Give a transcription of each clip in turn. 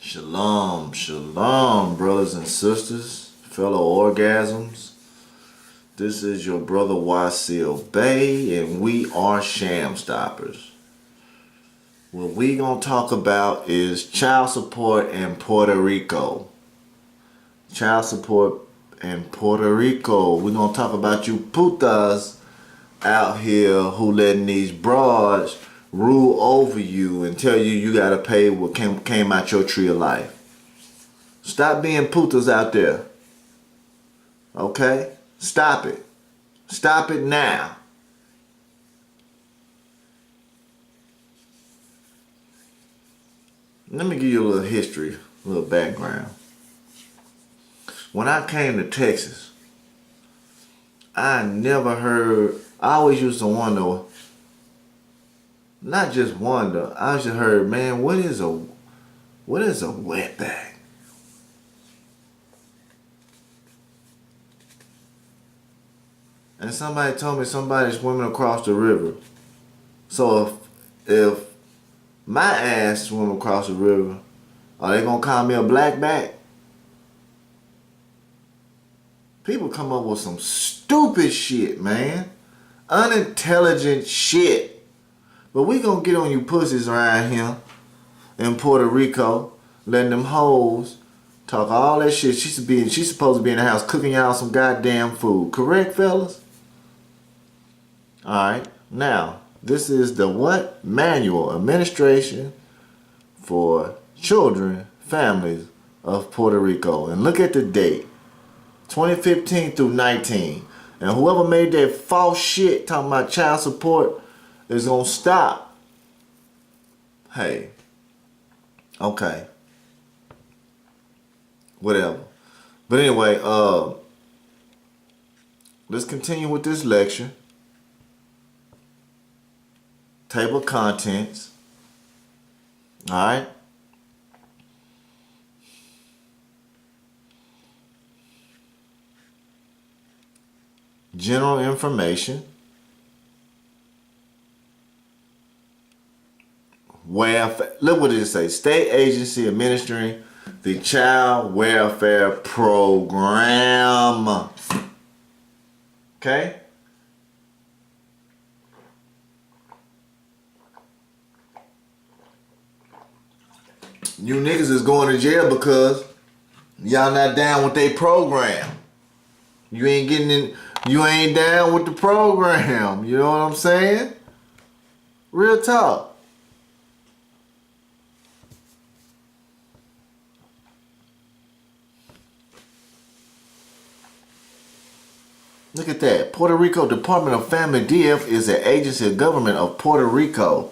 Shalom, shalom, brothers and sisters, fellow orgasms. This is your brother Wasilkamilbey, and we are Shamstoppers. What we gonna talk about is child support in Puerto Rico. Child support in Puerto Rico. We're gonna talk about you putas out here who letting these broads rule over you and tell you you gotta pay what came out your tree of life. Stop being putas out there. Okay? Stop it. Stop it now. Let me give you a little history, a little background. When I came to Texas, I always used to wonder, not just wonder, I just heard, man, what is a wetback? And somebody told me somebody's swimming across the river. So if my ass swim across the river, are they gonna call me a blackback? People come up with some stupid shit, man. Unintelligent shit. But we gonna get on you pussies around here in Puerto Rico, letting them hoes talk all that shit. She's supposed to be in the house cooking y'all some goddamn food. Correct, fellas? Alright, now, this is the what? Manual Administration for Children, Families of Puerto Rico. And look at the date. 2015 through 19. And whoever made that false shit talking about child support is gonna stop. Hey. Okay. Whatever. But anyway, let's continue with this lecture. Table of contents. Alright. General information. Welfare. Look what it says. State agency administering the child welfare program. Okay? You niggas is going to jail because y'all not down with their program. You ain't getting in. You ain't down with the program. You know what I'm saying? Real talk. Look at that. Puerto Rico Department of Family DF is an agency of government of Puerto Rico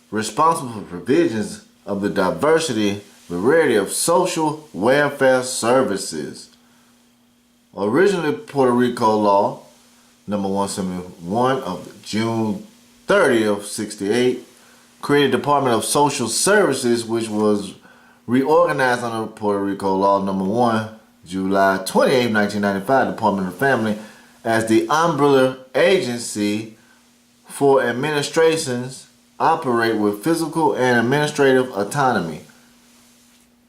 responsible for provisions of the diversity variety of social welfare services. Originally, Puerto Rico law number 171 of June 30th of 68 created Department of Social Services, which was reorganized under Puerto Rico law number 1 July 28, 1995, Department of Family, as the umbrella agency for administrations operate with physical and administrative autonomy.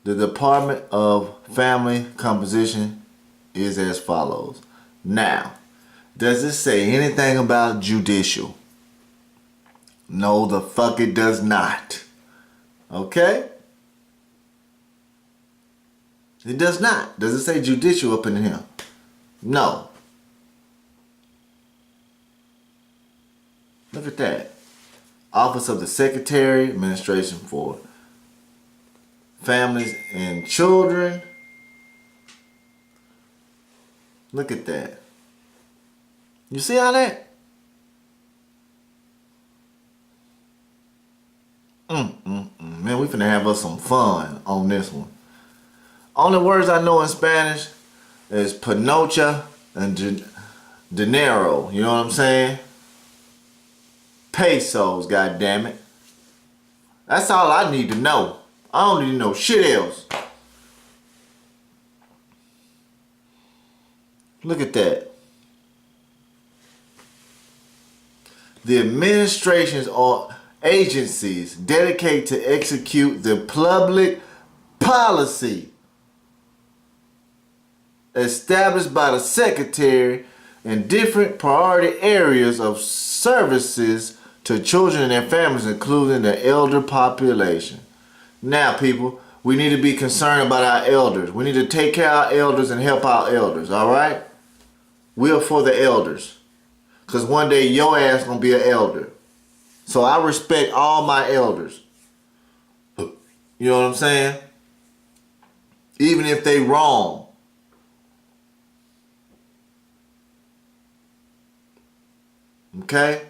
The Department of Family composition is as follows. Now, does it say anything about judicial? No, the fuck it does not. Okay? It does not. Does it say judicial up in here? No. Look at that. Office of the Secretary, Administration for Families and Children. Look at that. You see all that? Man, we finna have us some fun on this one. Only words I know in Spanish is panocha and dinero. You know what I'm saying? Pesos, goddammit. That's all I need to know. I don't need to know shit else. Look at that. The administrations or agencies dedicated to execute the public policy established by the Secretary in different priority areas of services to children and their families, including the elder population. Now, people, we need to be concerned about our elders. We need to take care of our elders and help our elders, all right? We are for the elders. Because one day your ass going to be an elder. So I respect all my elders. You know what I'm saying? Even if they wrong. Okay?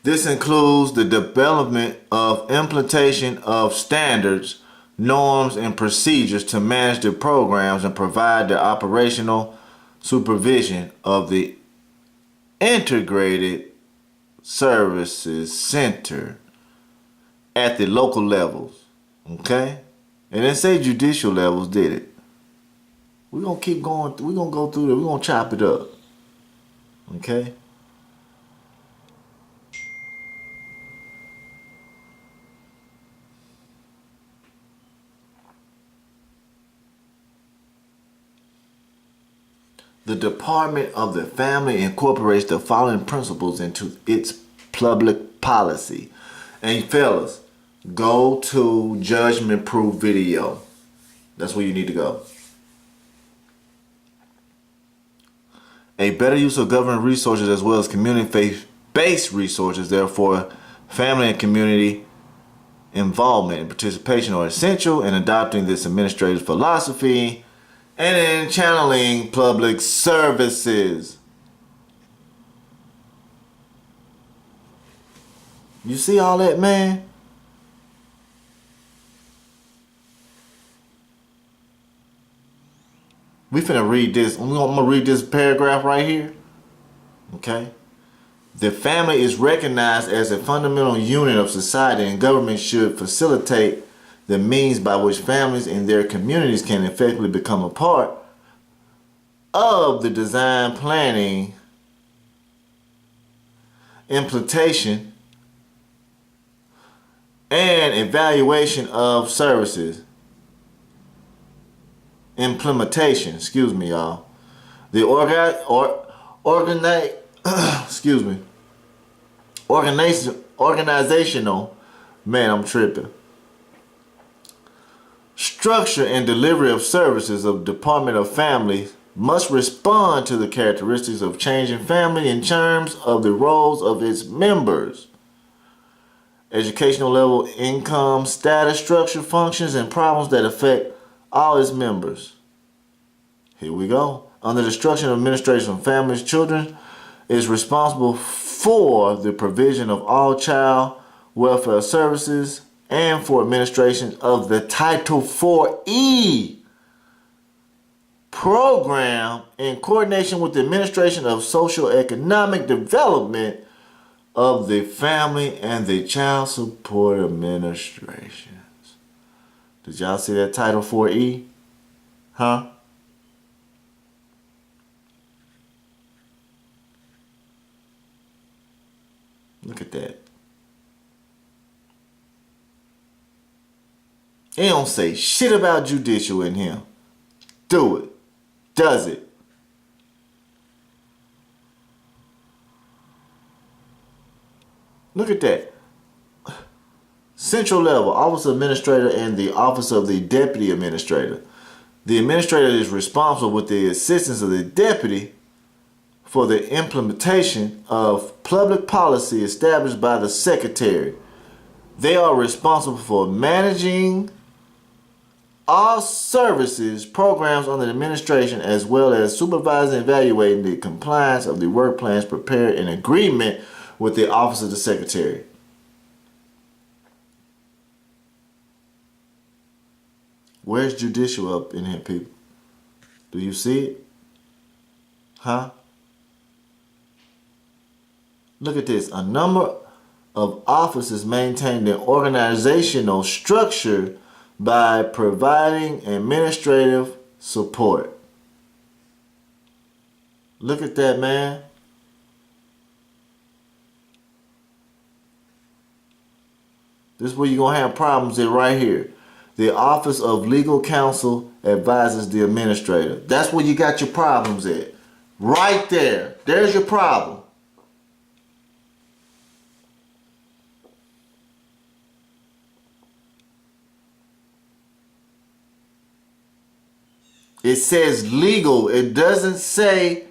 This includes the development of implementation of standards, norms, and procedures to manage the programs and provide the operational supervision of the integrated services center at the local levels. Okay? And didn't say judicial levels, did it? We're going to keep going. We're going to go through it. We're going to chop it up. Okay? The Department of the Family incorporates the following principles into its public policy. And fellas, go to Judgment Proof video. That's where you need to go. A better use of government resources as well as community-based resources, therefore, family and community involvement and participation are essential in adopting this administrative philosophy and in channeling public services. You see all that, man? We finna read this. I'm gonna read this paragraph right here. Okay? The family is recognized as a fundamental unit of society, and government should facilitate the means by which families and their communities can effectively become a part of the design, planning, implementation, and evaluation of services. Implementation, excuse me, y'all. The organizational, man, I'm tripping. Structure and delivery of services of Department of Family must respond to the characteristics of changing family in terms of the roles of its members, educational level, income, status, structure, functions, and problems that affect all its members. Here we go. Under the structure and administration of families, children is responsible for the provision of all child welfare services and for administration of the Title 4E program in coordination with the administration of social economic development of the family and the child support administrations. Did y'all see that Title 4E? Huh? Look at that. It don't say shit about judicial in here. Do it. Does it? Look at that. Central level, Office of Administrator and the Office of the Deputy Administrator. The Administrator is responsible with the assistance of the Deputy for the implementation of public policy established by the Secretary. They are responsible for managing all services, programs under the administration, as well as supervising and evaluating the compliance of the work plans prepared in agreement with the Office of the Secretary. Where's judicial up in here, people? Do you see it? Huh? Look at this. A number of offices maintain the organizational structure by providing administrative support. Look at that, man. This is where you're going to have problems at right here. The Office of Legal Counsel advises the administrator. That's where you got your problems at. Right there. There's your problem. It says legal. It doesn't say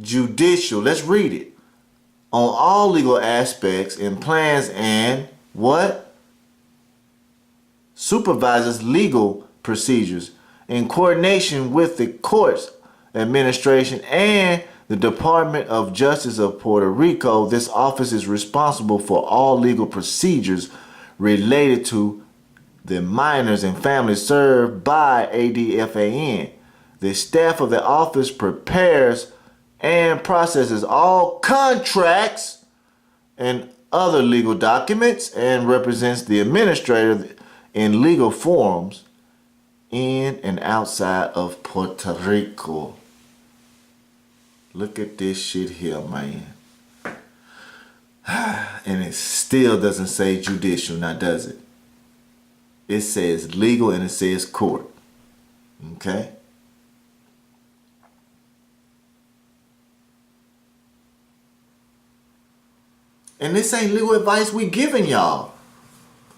judicial. Let's read it. On all legal aspects and plans and what? Supervises legal procedures in coordination with the courts administration and the Department of Justice of Puerto Rico. This office is responsible for all legal procedures related to the minors and families served by ADFAN. The staff of the office prepares and processes all contracts and other legal documents and represents the administrator in legal forums in and outside of Puerto Rico. Look at this shit here, man. And it still doesn't say judicial, now does it? It says legal and it says court. Okay? And this ain't legal advice we giving y'all.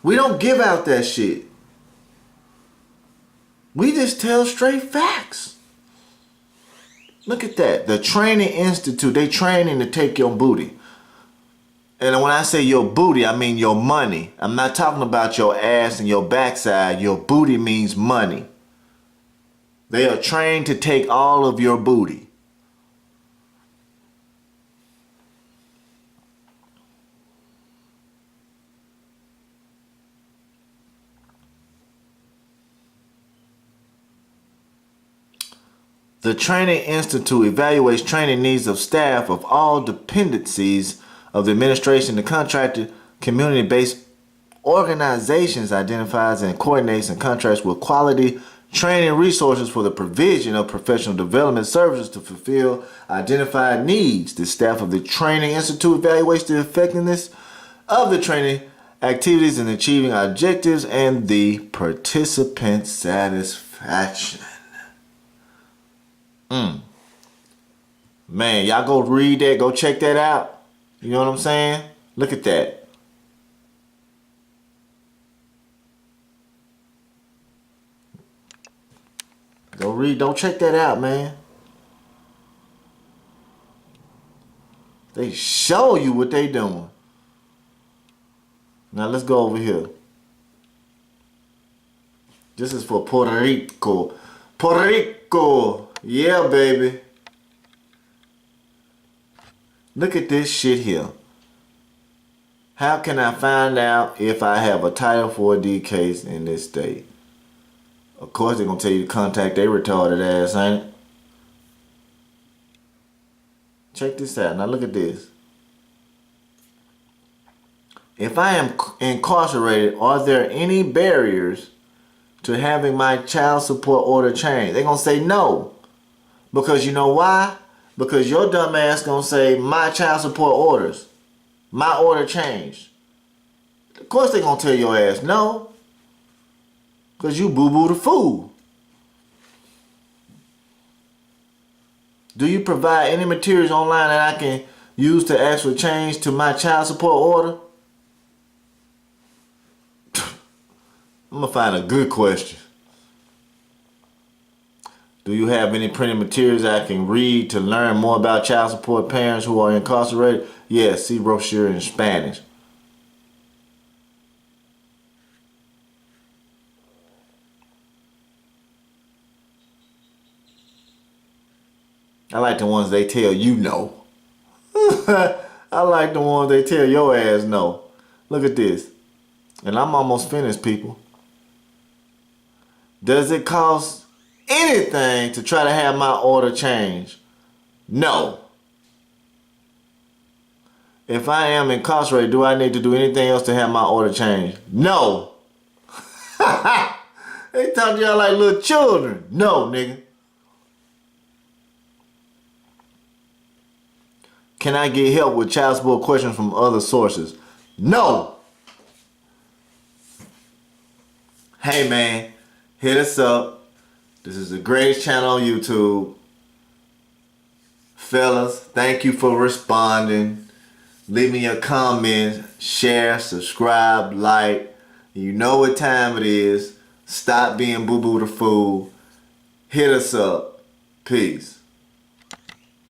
We don't give out that shit. We just tell straight facts. Look at that. The Training Institute, they training to take your booty. And when I say your booty, I mean your money. I'm not talking about your ass and your backside. Your booty means money. They are trained to take all of your booty. The Training Institute evaluates training needs of staff of all dependencies of the administration. The contracted community-based organizations identifies and coordinates and contracts with quality training resources for the provision of professional development services to fulfill identified needs. The staff of the Training Institute evaluates the effectiveness of the training activities in achieving objectives and the participant satisfaction. Man, y'all go read that, go check that out. You know what I'm saying? Look at that. Don't check that out, man. They show you what they doing. Now let's go over here. This is for Puerto Rico. Puerto Rico. Yeah, baby. Look at this shit here. How can I find out if I have a Title 4D case in this state? Of course, they're going to tell you to contact their retarded ass, ain't it? Check this out. Now look at this. If I am incarcerated, are there any barriers to having my child support order changed? They're going to say no. Because you know why? Because your dumb ass going to say, my child support orders. My order changed. Of course they're going to tell your ass no. Because you boo-boo the fool. Do you provide any materials online that I can use to ask for change to my child support order? I'm going to find a good question. Do you have any printed materials I can read to learn more about child support parents who are incarcerated? Yes, see brochure in Spanish. I like the ones they tell you no. I like the ones they tell your ass no. Look at this. And I'm almost finished, people. Does it cost anything to try to have my order changed? No. If I am incarcerated, do I need to do anything else to have my order changed? No. They talk to y'all like little children. No, nigga. Can I get help with child support questions from other sources? No. Hey man, hit us up. This is the greatest channel on YouTube. Fellas, thank you for responding. Leave me your comments, share, subscribe, like. You know what time it is. Stop being boo-boo the fool. Hit us up. Peace.